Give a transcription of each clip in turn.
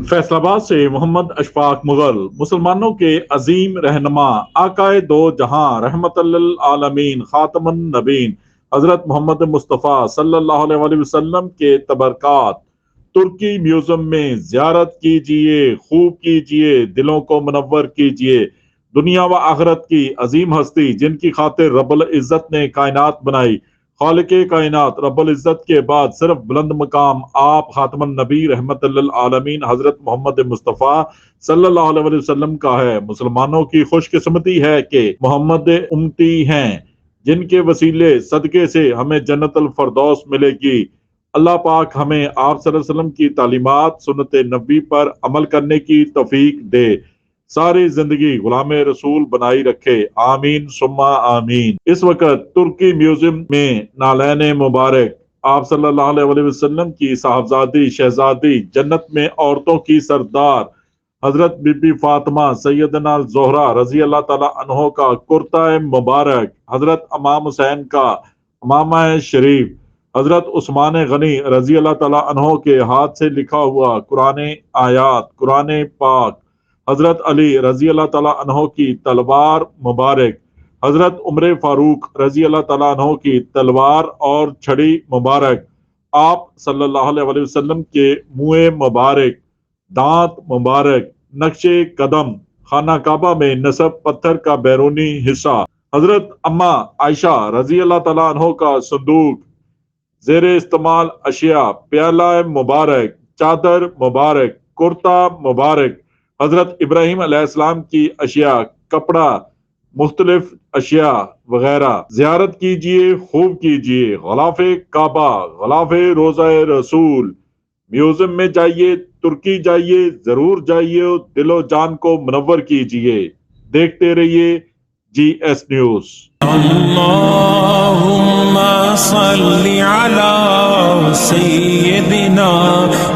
फैसलाबाद से मोहम्मद अशफाक मुगल मुसलमानों के अजीम रहनुमा आकाए दो जहां रहमतुल्लिल आलमीन खातमुन नबीन हजरत मोहम्मद मुस्तफ़ा सल्लल्लाहु अलैहि वसल्लम के तबरकात तुर्की म्यूजियम में ज़ियारत कीजिए, खूब कीजिए, दिलों को मुनव्वर कीजिए। दुनिया व आखिरत की अजीम हस्ती जिनकी खातिर रब्बुल इज़्ज़त ने कायनात बनाई, खालिके कायनात रब्बुल इज़्ज़त के बाद सिर्फ बुलंद मकाम आप खातमुन नबी रहमतुल्लिल आलमीन हजरत मोहम्मद मुस्तफ़ा सल्लल्लाहु अलैहि वसल्लम का है। मुसलमानों की खुशकिस्मती है कि मोहम्मद उम्मती हैं, जिनके वसीले सदके से हमें जन्नतुल फरदौस मिलेगी। अल्लाह पाक हमें आप सल्लल्लाहु अलैहि वसल्लम की तालीमात सुन्नत नबी पर अमल करने की तौफीक दे, सारी जिंदगी गुलाम रसूल बनाई रखे। आमीन सुम्मा आमीन। इस वक्त तुर्की म्यूजियम में नालैन मुबारक आप सल्लल्लाहु अलैहि वसल्लम की साहबजादी शहजादी जन्नत में औरतों की सरदार हजरत बीबी फातिमा सैयदना ज़ोहरा रजी अल्लाह ताला अन्हो का कुर्ता मुबारक, हजरत इमाम हुसैन का इमामा शरीफ, हजरत उस्मान गनी रजी अल्लाह ताला अन्हो के हाथ से लिखा हुआ कुरान आयात, कुरान पाक, हजरत अली रजी अल्लाह ताला अन्हो की तलवार मुबारक, हजरत उमर फारूक रजी अल्लाह ताला अन्हो की तलवार और छड़ी मुबारक, आप सल्लल्लाहु अलैहि वसल्लम के मुँह मुबारक, दांत मुबारक, नक्शे कदम, खाना काबा में नसब पत्थर का बैरूनी हिस्सा, हजरत अम्मा आयशा रजी अल्लाह ताला अन्हो का संदूक, जेरे इस्तेमाल अशिया, प्याला मुबारक, चादर मुबारक, कुर्ता मुबारक, हजरत इब्राहिम अलैहिस्सलाम की अशिया, कपड़ा, मुख्तलिफ अशिया वगैरह। ज़ियारत कीजिए, खूब कीजिए। गलाफे काबा, गलाफे रोज़ा रसूल, म्यूजियम में जाइए, तुर्की जाइए, जरूर जाइए, दिलो जान को मुनव्वर कीजिए। देखते रहिए GS न्यूज़। अल्लाहुम्मा सल्लि अला सय्यिदिना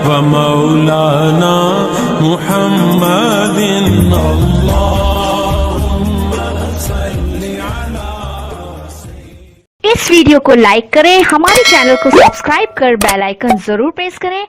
व मौलाना मुहम्मदिन। इस वीडियो को लाइक करें, हमारे चैनल को सब्सक्राइब कर बेल आइकन जरूर प्रेस करें।